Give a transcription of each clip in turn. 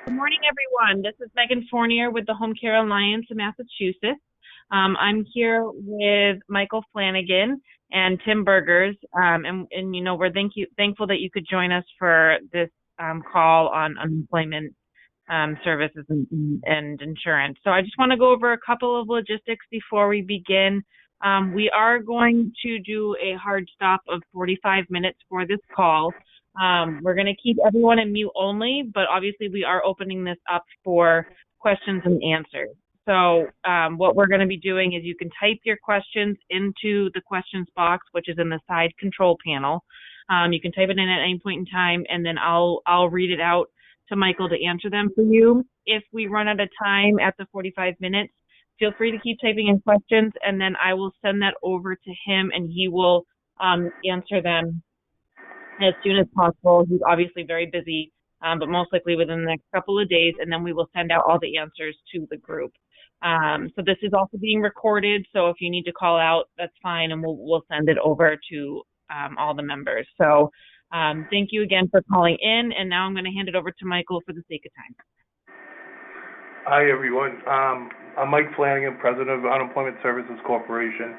Good morning, everyone. This is Megan Fournier with the Home Care Alliance of Massachusetts. I'm here with Michael Flanagan and Tim Burgers, and we're thankful that you could join us for this call on unemployment services and insurance. So I just want to go over a couple of logistics before we begin. We are going to do a hard stop of 45 minutes for this call. We're going to keep everyone in mute only, but obviously we are opening this up for questions and answers. So what we're going to be doing is you can type your questions into the questions box, which is in the side control panel. You can type it in at any point in time, and then I'll read it out to Michael to answer them for you. If we run out of time at the 45 minutes, feel free to keep typing in questions, and then I will send that over to him, and he will answer them as soon as possible. He's obviously very busy, but most likely within the next couple of days, and then we will send out all the answers to the group. So this is also being recorded, so if you need to call out, that's fine, and we'll send it over to all the members. So thank you again for calling in, and now I'm going to hand it over to Michael for the sake of time. Hi, everyone. I'm Mike Flanagan, president of Unemployment Services Corporation,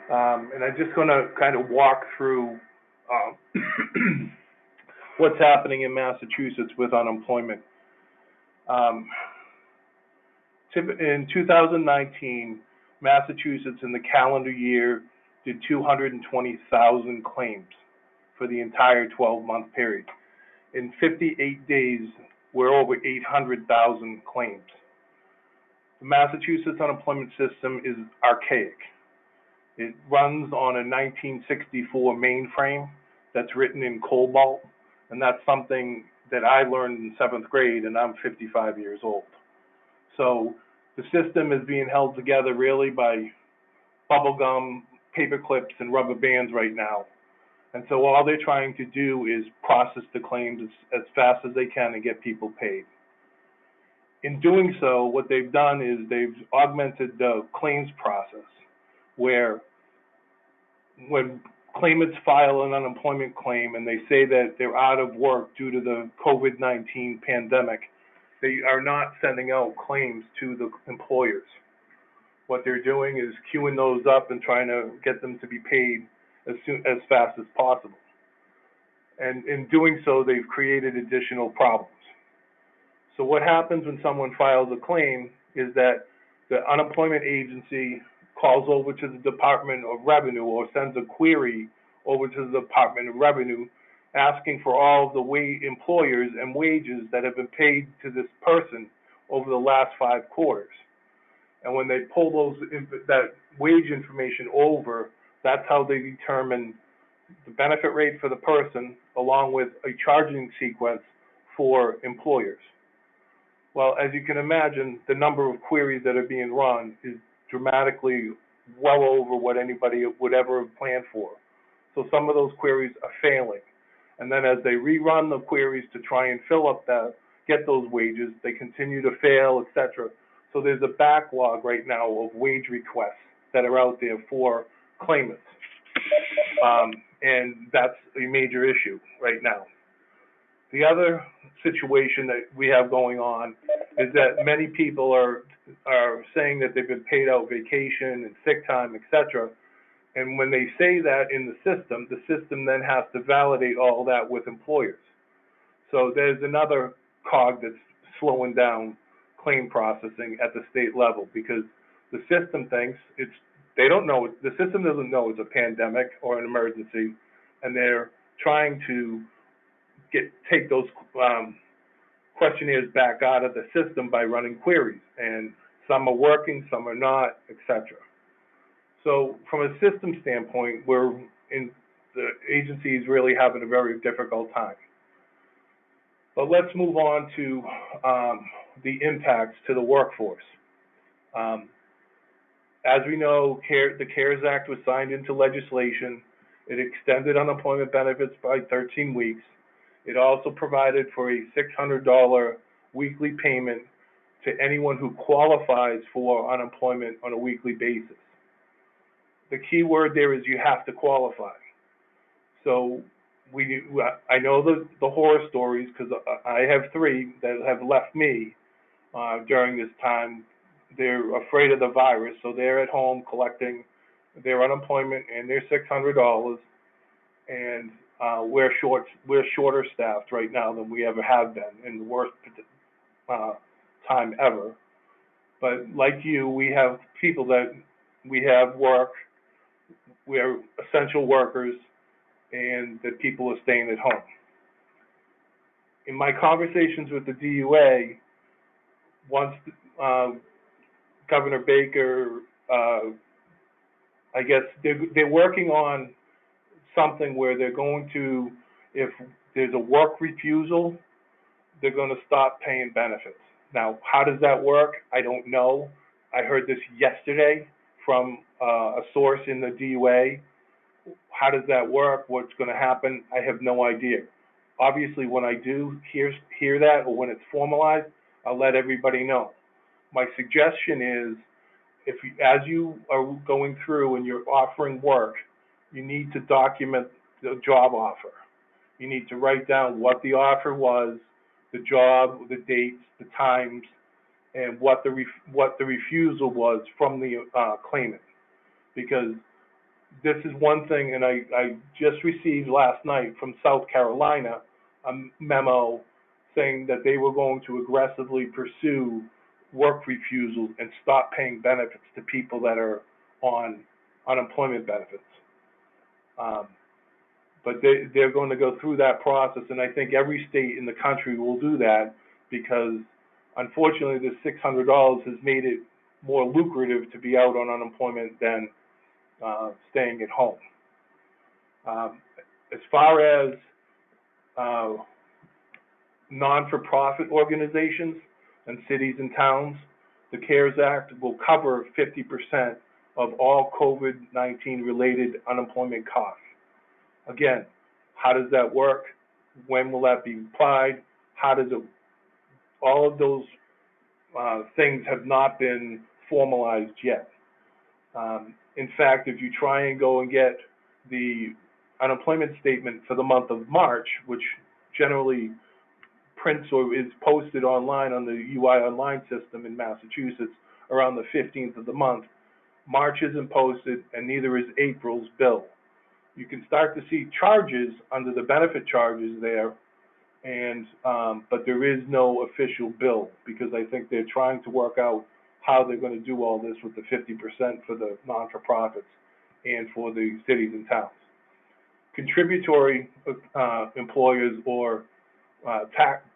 and I'm just going to kind of walk through what's happening in Massachusetts with unemployment. In 2019, Massachusetts in the calendar year did 220,000 claims for the entire 12-month period. In 58 days, we're over 800,000 claims. The Massachusetts unemployment system is archaic. It runs on a 1964 mainframe that's written in COBOL, and that's something that I learned in 7th grade, and I'm 55 years old. So the system is being held together really by bubble gum, paper clips, and rubber bands right now. And so all they're trying to do is process the claims as fast as they can and get people paid. In doing so, what they've done is they've augmented the claims process, where when claimants file an unemployment claim and they say that they're out of work due to the COVID-19 pandemic, they are not sending out claims to the employers. What they're doing is queuing those up and trying to get them to be paid as fast as possible. And in doing so, they've created additional problems. So what happens when someone files a claim is that the unemployment agency calls over to the Department of Revenue or sends a query over to the Department of Revenue asking for all of the employers and wages that have been paid to this person over the last 5 quarters. And when they pull that wage information over, that's how they determine the benefit rate for the person along with a charging sequence for employers. Well, as you can imagine, the number of queries that are being run is dramatically well over what anybody would ever have planned for. So some of those queries are failing. And then as they rerun the queries to try and fill up get those wages, they continue to fail, etc. So there's a backlog right now of wage requests that are out there for claimants. And that's a major issue right now. The other situation that we have going on is that many people are saying that they've been paid out vacation and sick time, etc. And when they say that in the system then has to validate all that with employers. So there's another cog that's slowing down claim processing at the state level because the system thinks the system doesn't know it's a pandemic or an emergency, and they're trying to take those questionnaires back out of the system by running queries, and some are working, some are not, etc. So from a system standpoint, the agency is really having a very difficult time. But let's move on to the impacts to the workforce. As we know, the CARES Act was signed into legislation. It extended unemployment benefits by 13 weeks. It also provided for a $600 weekly payment to anyone who qualifies for unemployment on a weekly basis. The key word there is you have to qualify. So I know the horror stories because I have three that have left me during this time. They're afraid of the virus, so they're at home collecting their unemployment and their $600, and we're shorter staffed right now than we ever have been in the worst uh, time ever. But like you, we have people that we have work. We are essential workers, and that people are staying at home. In my conversations with the DUA, once uh, Governor Baker, uh, I guess they're working on something where they're going to, if there's a work refusal, they're going to stop paying benefits. Now, how does that work? I don't know. I heard this yesterday from a source in the DUA. How does that work? What's going to happen? I have no idea. Obviously, when I do hear that or when it's formalized, I'll let everybody know. My suggestion is, as you are going through and you're offering work, you need to document the job offer. You need to write down what the offer was, the job, the dates, the times, and what the refusal was from the claimant. Because this is one thing, and I just received last night from South Carolina a memo saying that they were going to aggressively pursue work refusals and stop paying benefits to people that are on unemployment benefits. Um, but they're going to go through that process, and I think every state in the country will do that because, unfortunately, this $600 has made it more lucrative to be out on unemployment than staying at home. As far as uh, non-for-profit organizations and cities and towns, the CARES Act will cover 50% of all COVID-19 related unemployment costs. Again, how does that work? When will that be applied? How does it? All of those things have not been formalized yet. In fact, if you try and go and get the unemployment statement for the month of March, which generally prints or is posted online on the UI online system in Massachusetts around the 15th of the month, March isn't posted and neither is April's bill. You can start to see charges under the benefit charges there, and but there is no official bill because I think they're trying to work out how they're going to do all this with the 50% for the non-for-profits and for the cities and towns. Contributory employers or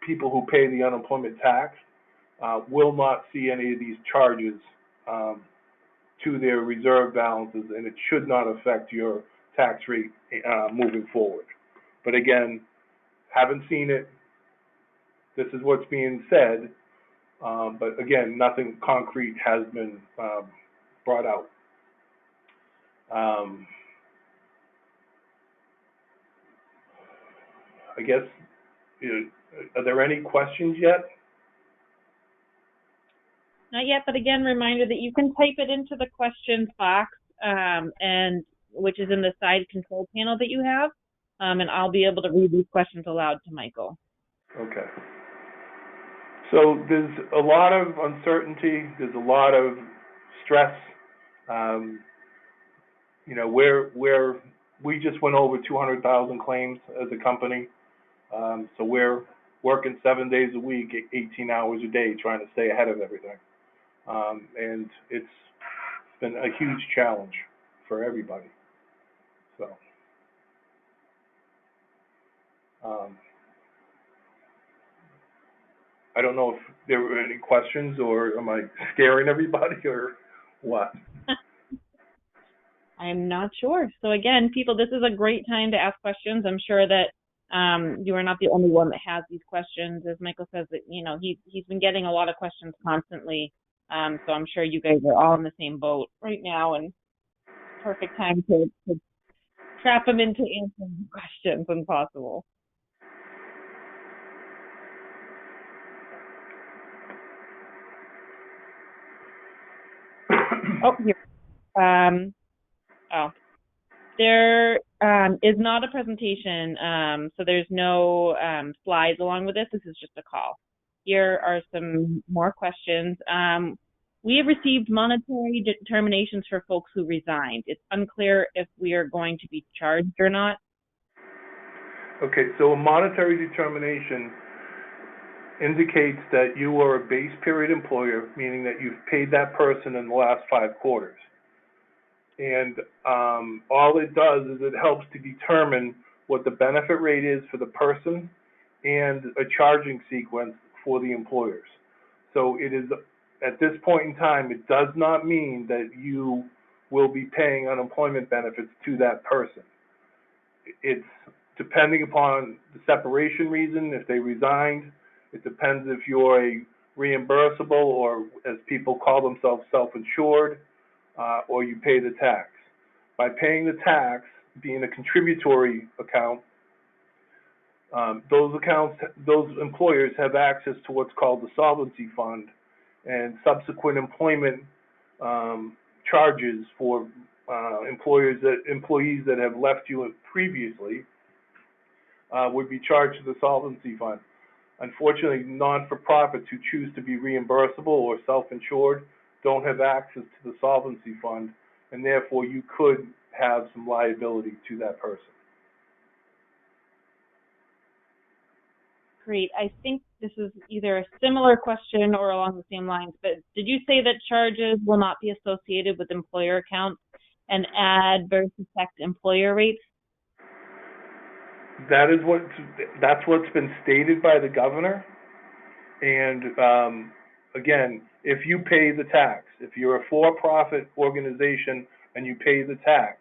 people who pay the unemployment tax will not see any of these charges to their reserve balances, and it should not affect your tax rate moving forward. But again, haven't seen it. This is what's being said, but again, nothing concrete has been brought out. I guess, are there any questions yet? Not yet, but again, reminder that you can type it into the questions box, and which is in the side control panel that you have, and I'll be able to read these questions aloud to Michael. Okay. So there's a lot of uncertainty. There's a lot of stress. We just went over 200,000 claims as a company. So we're working 7 days a week, 18 hours a day, trying to stay ahead of everything. And it's been a huge challenge for everybody. So, I don't know if there were any questions, or am I scaring everybody, or what? I'm not sure. So again, people, this is a great time to ask questions. I'm sure that you are not the only one that has these questions. As Michael says, that he's been getting a lot of questions constantly. So I'm sure you guys are all in the same boat right now, and perfect time to trap them into answering questions when possible. Oh, here. There is not a presentation, so there's no slides along with this. This is just a call. Here are some more questions. We have received monetary determinations for folks who resigned. It's unclear if we are going to be charged or not. Okay, so a monetary determination indicates that you are a base period employer, meaning that you've paid that person in the last 5 quarters. And all it does is it helps to determine what the benefit rate is for the person and a charging sequence for the employers. So it is, at this point in time, it does not mean that you will be paying unemployment benefits to that person. It's depending upon the separation reason, if they resigned. It depends if you're a reimbursable, or as people call themselves, self-insured, or you pay the tax. By paying the tax, being a contributory account, those employers have access to what's called the solvency fund, and subsequent employment charges for employees that have left you previously would be charged to the solvency fund. Unfortunately, non-for-profits who choose to be reimbursable or self-insured don't have access to the solvency fund, and therefore you could have some liability to that person. Great. I think this is either a similar question or along the same lines, but did you say that charges will not be associated with employer accounts and adverse affect employer rates? That's what's been stated by the governor. And again, if you pay the tax, if you're a for-profit organization and you pay the tax,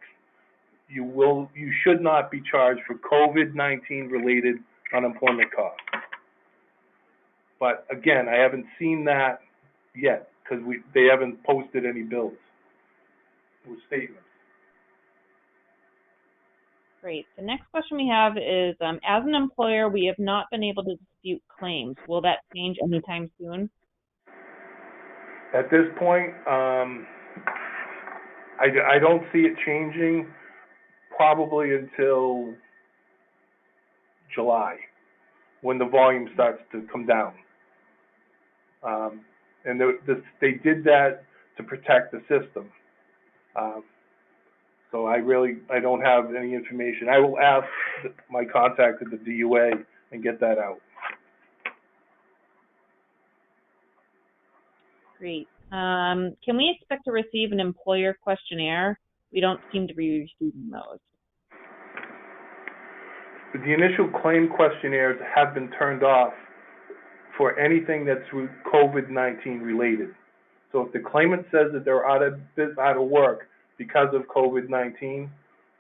you should not be charged for COVID-19 related unemployment costs. But again, I haven't seen that yet because they haven't posted any bills or statements. Great. The next question we have is, as an employer, we have not been able to dispute claims. Will that change anytime soon? At this point, I don't see it changing probably until July, when the volume starts to come down. And they did that to protect the system. So I don't have any information. I will ask my contact at the DUA and get that out. Great. Can we expect to receive an employer questionnaire? We don't seem to be receiving those. The initial claim questionnaires have been turned off for anything that's COVID-19 related. So if the claimant says that they're out of work because of COVID-19,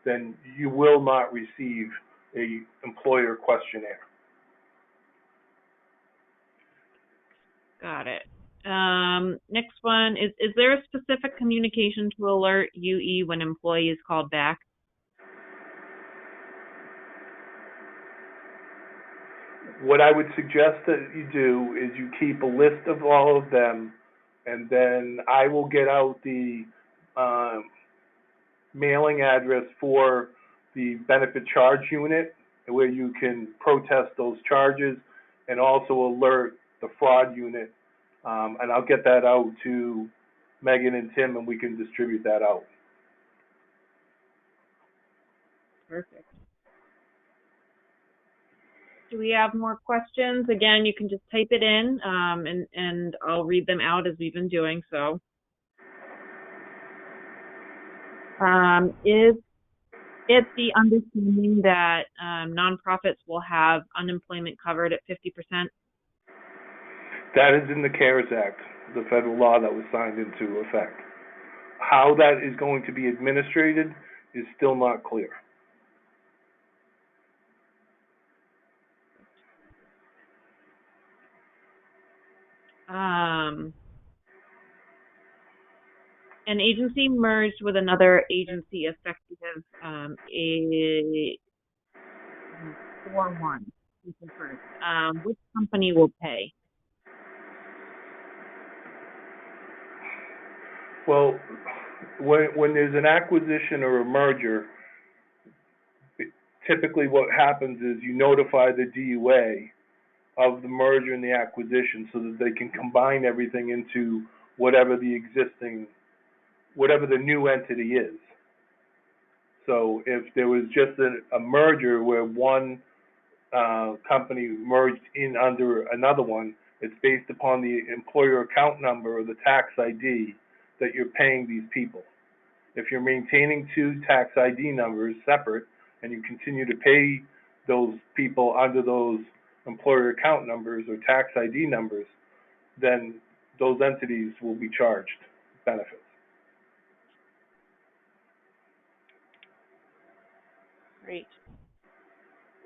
then you will not receive a employer questionnaire. Got it. Next one is there a specific communication to alert UE when employee is called back? What I would suggest that you do is you keep a list of all of them, and then I will get out the mailing address for the benefit charge unit where you can protest those charges, and also alert the fraud unit. And I'll get that out to Megan and Tim, and we can distribute that out. Perfect. Do we have more questions? Again, you can just type it in, and I'll read them out as we've been doing so. Is it the understanding that nonprofits will have unemployment covered at 50%? That is in the CARES Act, the federal law that was signed into effect. How that is going to be administrated is still not clear. An agency merged with another agency effective 4/1. Which company will pay? Well, when there's an acquisition or a merger, typically what happens is you notify the DUA of the merger and the acquisition so that they can combine everything into whatever whatever the new entity is. So if there was just a merger where one company merged in under another one, it's based upon the employer account number or the tax ID that you're paying these people. If you're maintaining two tax ID numbers separate and you continue to pay those people under those employer account numbers or tax ID numbers, then those entities will be charged benefits. Great.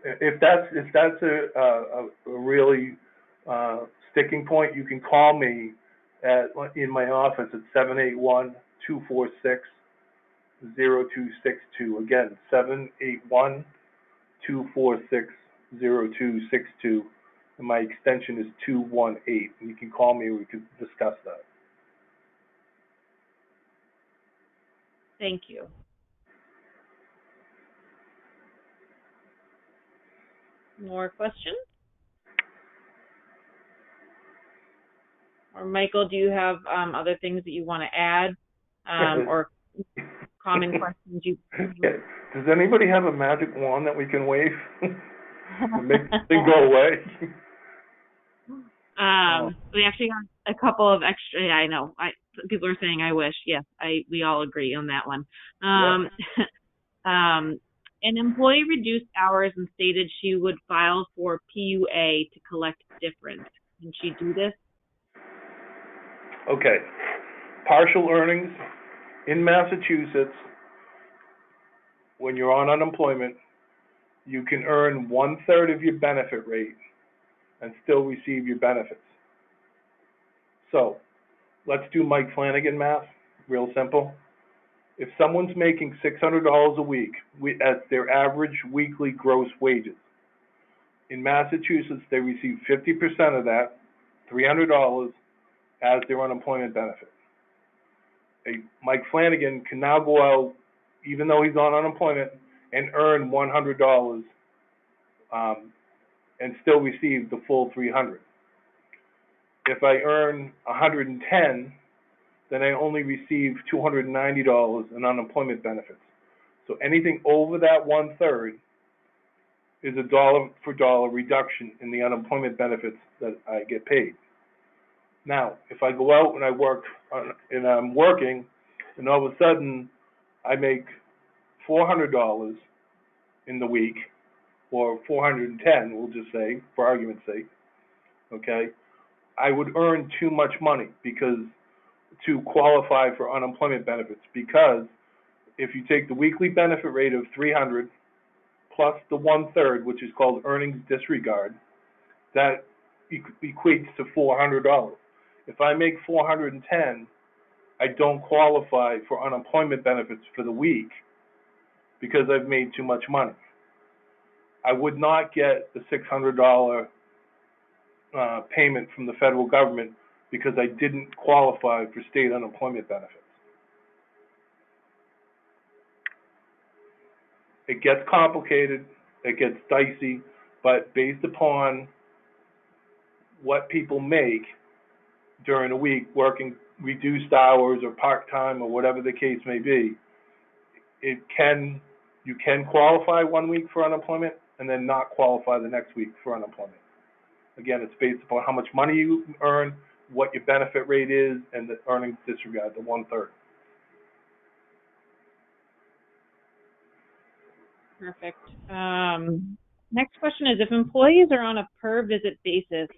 If that's a really sticking point, you can call me in my office at 781-246-0262. Again, 781-246-0262. And my extension is 218. And you can call me and we can discuss that. Thank you. More questions? Or Michael, do you have other things that you want to add, or common questions you? Does anybody have a magic wand that we can wave to make this thing go away? We actually got a couple of extra. Yeah, I know. People are saying, "I wish." Yes, we all agree on that one. An employee reduced hours and stated she would file for PUA to collect difference. Can she do this? Okay. Partial earnings in Massachusetts, when you're on unemployment, you can earn 1/3 of your benefit rate and still receive your benefits. So let's do Mike Flanagan math, real simple. If someone's making $600 a week as their average weekly gross wages, in Massachusetts they receive 50% of that, $300, as their unemployment benefit. Mike Flanagan can now go out, even though he's on unemployment, and earn $100 and still receive the full $300. If I earn $110, then I only receive $290 in unemployment benefits. So anything over that 1/3 is a dollar for dollar reduction in the unemployment benefits that I get paid. Now, if I go out and I'm working, and all of a sudden I make $400 in the week, or 410, we'll just say, for argument's sake, okay, I would earn too much money to qualify for unemployment benefits, because if you take the weekly benefit rate of $300 plus the 1/3, which is called earnings disregard, that equates to $400. If I make $410, I don't qualify for unemployment benefits for the week because I've made too much money. I would not get the $600 payment from the federal government because I didn't qualify for state unemployment benefits. It gets complicated, it gets dicey, but based upon what people make during a week, working reduced hours or part-time or whatever the case may be, you can qualify 1 week for unemployment and then not qualify the next week for unemployment. Again, it's based upon how much money you earn, what your benefit rate is, and the earnings disregard, the 1/3. Perfect. Next question is, if employees are on a per visit basis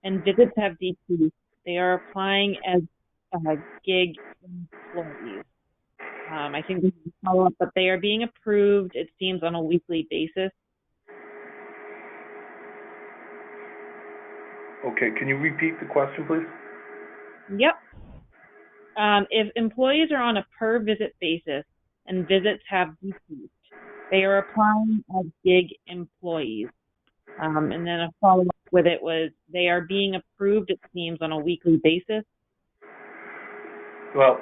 and visits have decreased, they are applying as gig employees. I think this is a follow-up, but they are being approved, it seems, on a weekly basis. Okay, can you repeat the question, please? Yep. If employees are on a per visit basis and visits have decreased, they are applying as gig employees. And then a follow-up with it was, they are being approved, it seems, on a weekly basis. Well,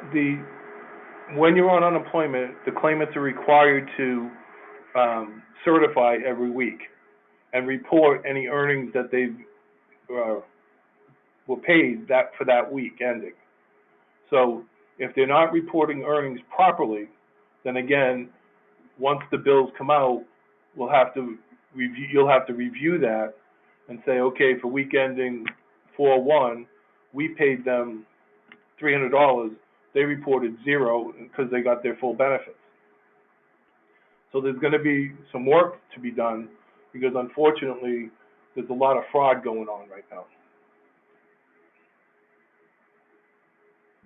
when you're on unemployment, the claimants are required to certify every week and report any earnings that they were paid that for that week ending. So if they're not reporting earnings properly, then again, once the bills come out, we'll have to review. You'll have to review that and say, okay, for week ending 4/1, we paid them $300. They reported zero because they got their full benefits. So there's going to be some work to be done because unfortunately, there's a lot of fraud going on right now.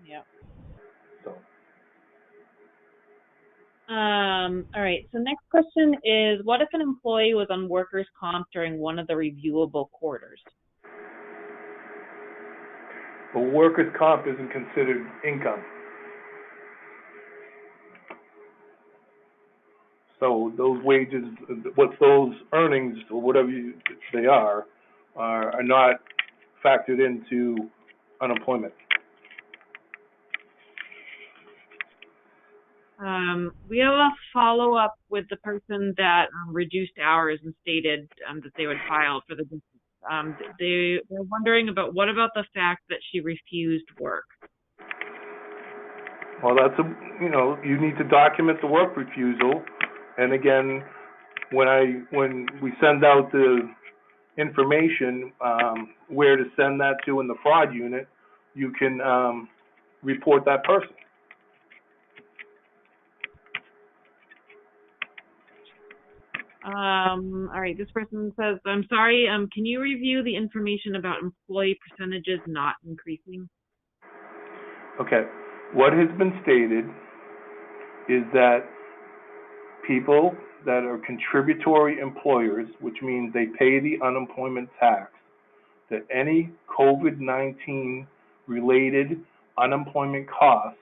Yeah. So. All right. So next question is, what if an employee was on workers' comp during one of the reviewable quarters? Well, workers' comp isn't considered income. So those wages, what those earnings or whatever they are not factored into unemployment. We have a follow-up with the person that reduced hours and stated that they would file for the district. They're wondering about what about the fact that she refused work? Well, that's you need to document the work refusal, and again, when we send out the information where to send that to in the fraud unit, you can report that person. All right, this person says, I'm sorry, can you review the information about employee percentages not increasing? Okay, what has been stated is that people that are contributory employers, which means they pay the unemployment tax, that any COVID-19 related unemployment costs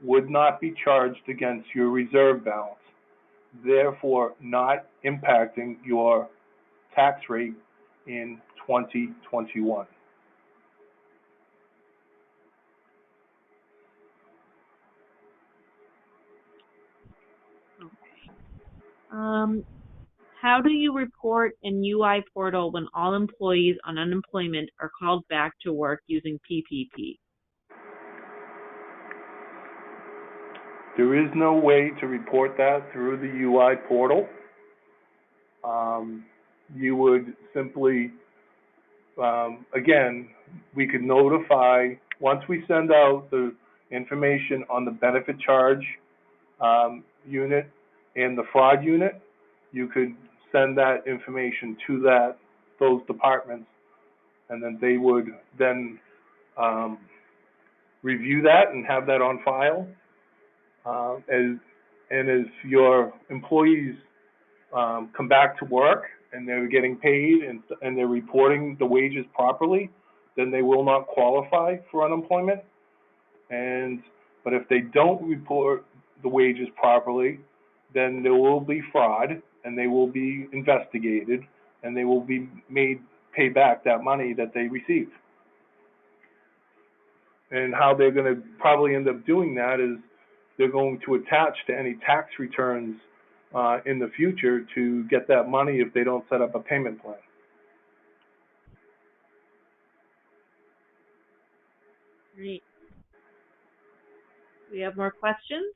would not be charged against your reserve balance, therefore not impacting your tax rate in 2021. Okay. How do you report in UI portal when all employees on unemployment are called back to work using PPP? There is no way to report that through the UI portal. You would simply, again, we could notify, once we send out the information on the benefit charge unit and the fraud unit, you could send that information to those departments, and then they would then review that and have that on file. And if your employees come back to work and they're getting paid and they're reporting the wages properly, then they will not qualify for unemployment. But if they don't report the wages properly, then there will be fraud and they will be investigated and they will be made pay back that money that they received. And how they're going to probably end up doing that is they're going to attach to any tax returns in the future to get that money if they don't set up a payment plan. Great. Do we have more questions?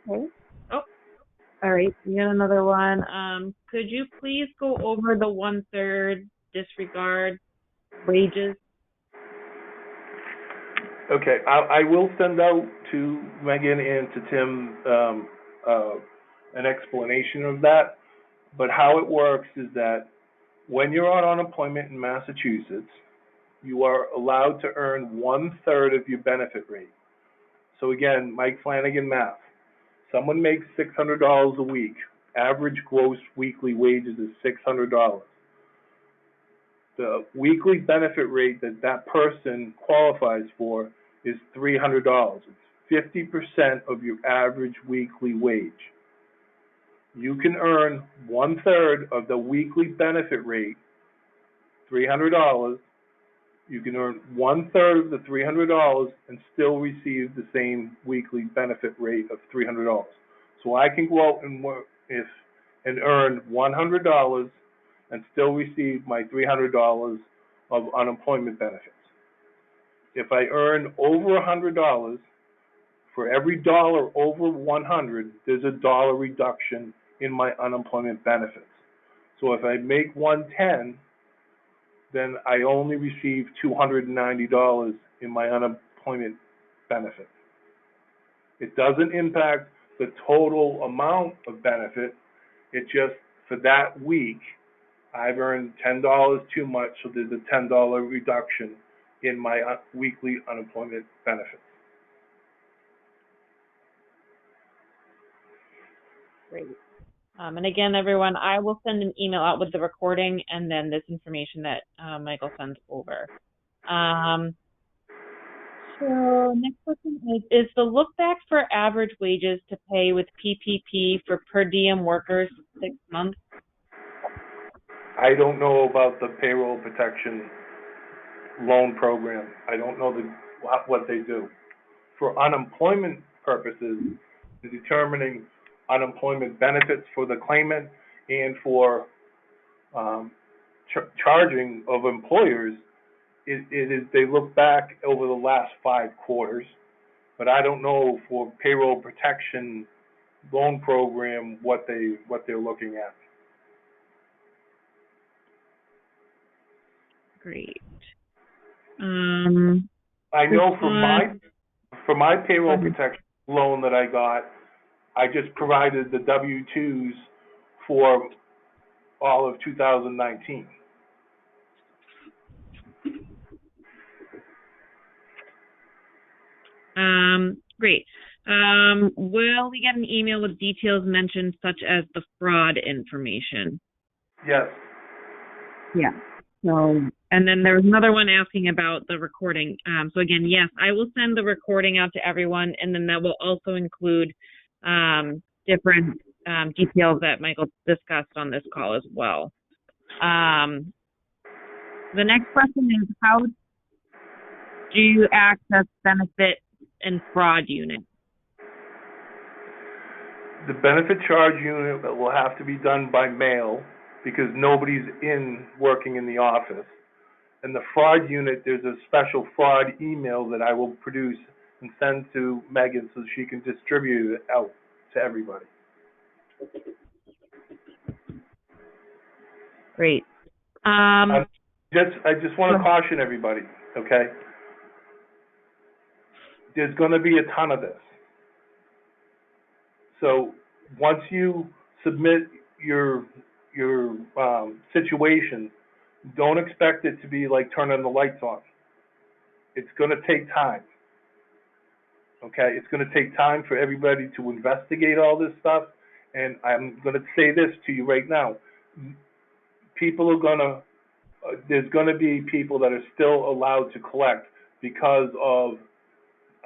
Okay. Oh, all right. We got another one. Could you please go over the 1/3 disregard wages? Okay, I will send out to Megan and to Tim an explanation of that. But how it works is that when you're on unemployment in Massachusetts, you are allowed to earn 1/3 of your benefit rate. So again, Mike Flanagan math. Someone makes $600 a week average gross weekly wages is $600. The weekly benefit rate that that person qualifies for is $300. It's 50% of your average weekly wage. You can earn 1/3 of the weekly benefit rate, $300. You can earn 1/3 of the $300 and still receive the same weekly benefit rate of $300. So I can go out and work and earn $100 and still receive my $300 of unemployment benefits. If I earn over $100, for every dollar over 100, there's a dollar reduction in my unemployment benefits. So if I make 110, then I only receive $290 in my unemployment benefit. It doesn't impact the total amount of benefit. It just, for that week, I've earned $10 too much, so there's a $10 reduction in my weekly unemployment benefits. Great. And again, everyone, I will send an email out with the recording and then this information that Michael sends over. So next question is the look back for average wages to pay with PPP for per diem workers 6 months? I don't know about the payroll protection loan program. I don't know what they do. For unemployment purposes, determining unemployment benefits for the claimant and for charging of employers, it is they look back over the last 5 quarters, but I don't know for payroll protection loan program what they're looking at. Great. I know for my payroll protection loan that I got, I just provided the W-2s for all of 2019. Great. Will we get an email with details mentioned, such as the fraud information? Yes. Yeah. So, and then there was another one asking about the recording. So again, yes, I will send the recording out to everyone, and then that will also include different details that Michael discussed on this call as well. The next question is, how do you access benefit and fraud unit? The benefit charge unit will have to be done by mail because nobody's working in the office. And the fraud unit, there's a special fraud email that I will produce and send to Megan so she can distribute it out to everybody. Great. I just want to caution everybody, okay? There's going to be a ton of this. So once you submit your situation, don't expect it to be like turning the lights on. It's going to take time. Okay, it's going to take time for everybody to investigate all this stuff. And I'm going to say this to you right now. There's going to be people that are still allowed to collect because of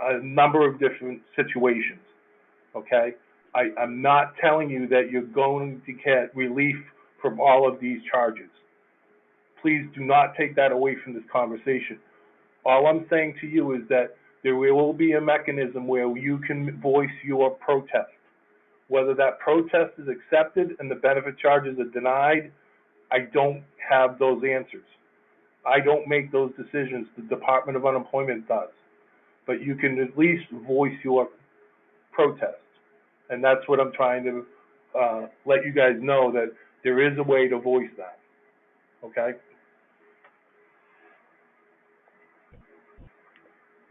a number of different situations. Okay, I'm not telling you that you're going to get relief from all of these charges. Please do not take that away from this conversation. All I'm saying to you is that there will be a mechanism where you can voice your protest. Whether that protest is accepted and the benefit charges are denied, I don't have those answers. I don't make those decisions. The Department of Unemployment does. But you can at least voice your protest. And that's what I'm trying to let you guys know, that there is a way to voice that. Okay?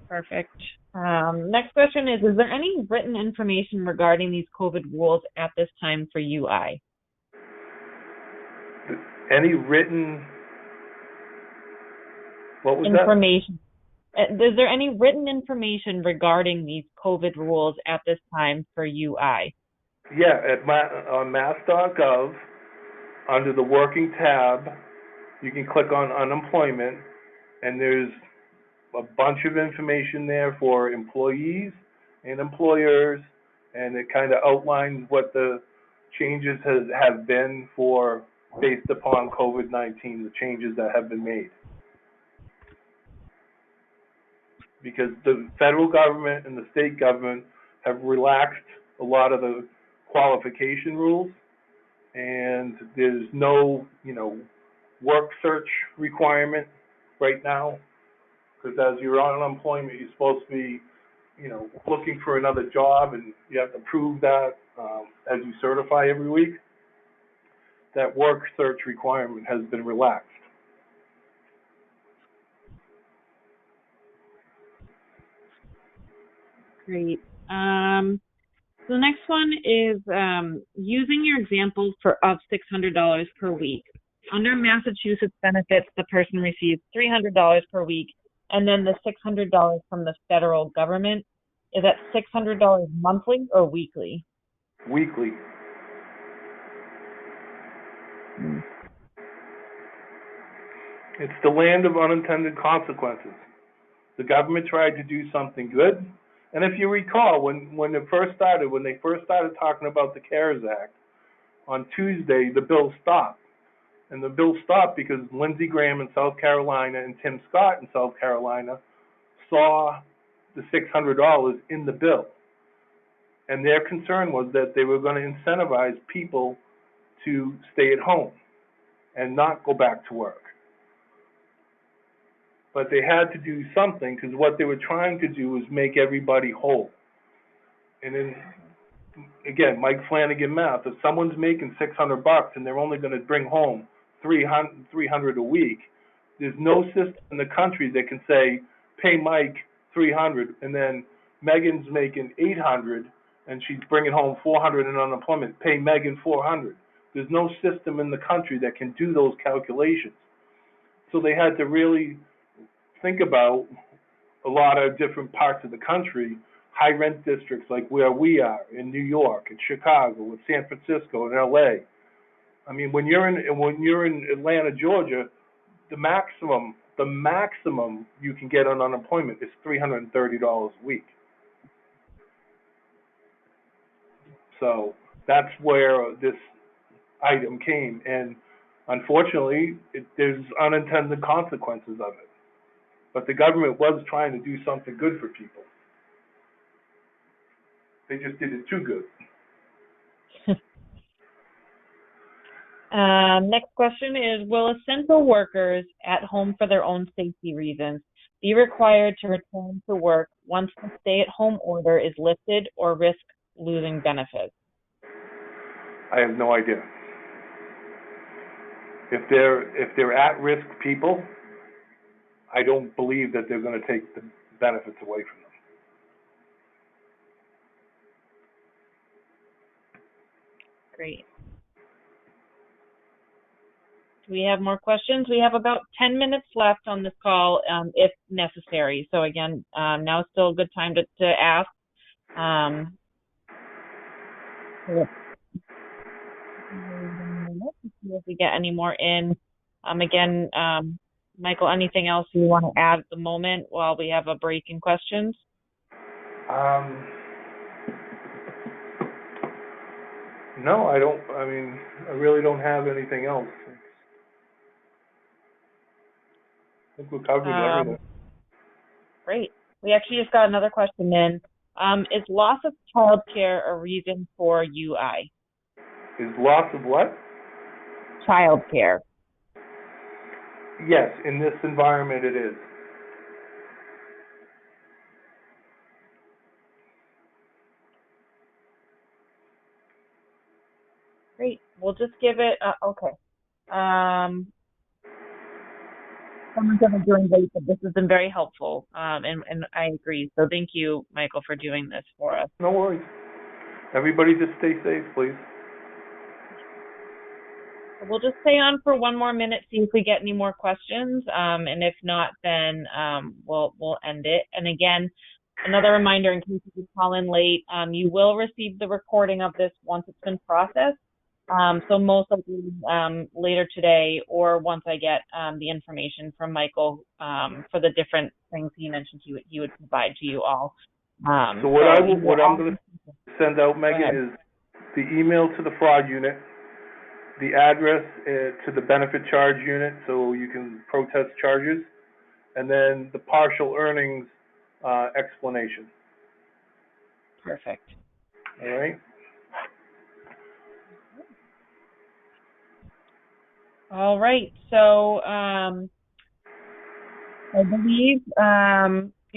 Perfect. Next question is there any written information regarding these COVID rules at this time for UI? Any written, what was information. Is there any written information regarding these COVID rules at this time for UI? Yeah, on mass.gov, under the working tab, you can click on unemployment, and there's a bunch of information there for employees and employers, and it kind of outlines what the changes have been for based upon COVID-19, the changes that have been made. Because the federal government and the state government have relaxed a lot of the qualification rules, and there's no, work search requirement right now, because as you're on unemployment, you're supposed to be, looking for another job, and you have to prove that as you certify every week. That work search requirement has been relaxed. Great. So the next one is using your example of $600 per week. Under Massachusetts benefits, the person receives $300 per week, and then the $600 from the federal government. Is that $600 monthly or weekly? Weekly. It's the land of unintended consequences. The government tried to do something good, and if you recall, when they first started talking about the CARES Act, on Tuesday the bill stopped. And the bill stopped because Lindsey Graham in South Carolina and Tim Scott in South Carolina saw the $600 in the bill. And their concern was that they were going to incentivize people to stay at home and not go back to work. But they had to do something, because what they were trying to do was make everybody whole. And then, again, Mike Flanagan math, if someone's making $600 and they're only going to bring home 300 a week, there's no system in the country that can say, pay Mike 300, and then Megan's making 800 and she's bringing home 400 in unemployment, pay Megan 400. There's no system in the country that can do those calculations. So they had to really think about a lot of different parts of the country, high rent districts like where we are in New York and Chicago and San Francisco and LA. I mean, when you're in Atlanta, Georgia, the maximum you can get on unemployment is $330 a week. So that's where this item came, and unfortunately, there's unintended consequences of it. But the government was trying to do something good for people. They just did it too good. Next question is, will essential workers at home for their own safety reasons be required to return to work once the stay-at-home order is lifted, or risk losing benefits? I have no idea. If they're at-risk people, I don't believe that they're going to take the benefits away from them. Great. Do we have more questions? We have about 10 minutes left on this call, if necessary. So again, now is still a good time to ask. See if we get any more in. Again, Michael, anything else you want to add at the moment while we have a break in questions? No, I don't. I mean, I really don't have anything else. I think we covered everything. Great. We actually just got another question in. Is loss of childcare a reason for UI? Is loss of what? Childcare. Yes, in this environment it is. Great. We'll just give it, okay. Someone said during late, but this has been very helpful, and I agree. So thank you, Michael, for doing this for us. No worries. Everybody just stay safe, please. We'll just stay on for one more minute, see if we get any more questions, and if not, then we'll end it. And again, another reminder in case you call in late, you will receive the recording of this once it's been processed. So most likely later today, or once I get the information from Michael for the different things he mentioned he would provide to you all. So what I'm going to send out, Megan, is the email to the fraud unit, the address to the benefit charge unit, so you can protest charges, and then the partial earnings explanation. Perfect. All right. All right. So I believe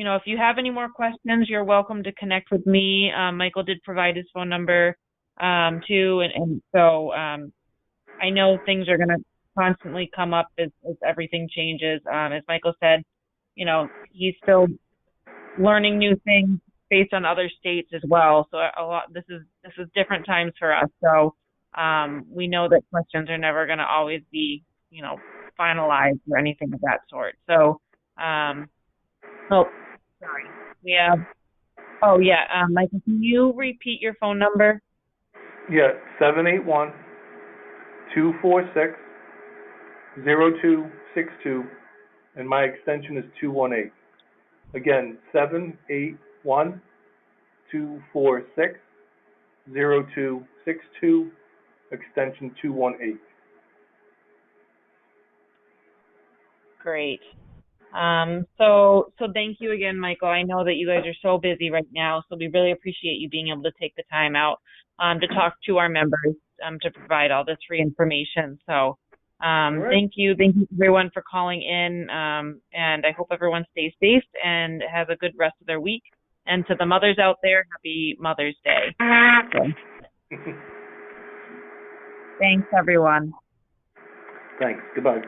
if you have any more questions, you're welcome to connect with me. Michael did provide his phone number too, and so I know things are going to constantly come up as everything changes. As Michael said, he's still learning new things based on other states as well. So this is different times for us. So we know that questions are never going to always be, finalized or anything of that sort. So, sorry. We have, Michael, can you repeat your phone number? Yeah, 781-246-0262, and my extension is 218. Again, 781-246-0262, extension 218. Great. So thank you again, Michael. I know that you guys are so busy right now, so we really appreciate you being able to take the time out to talk to our members to provide all this free information. So right. Thank you everyone for calling in, and I hope everyone stays safe and has a good rest of their week. And to the mothers out there, happy Mother's Day. So, thanks, everyone. Thanks. Goodbye.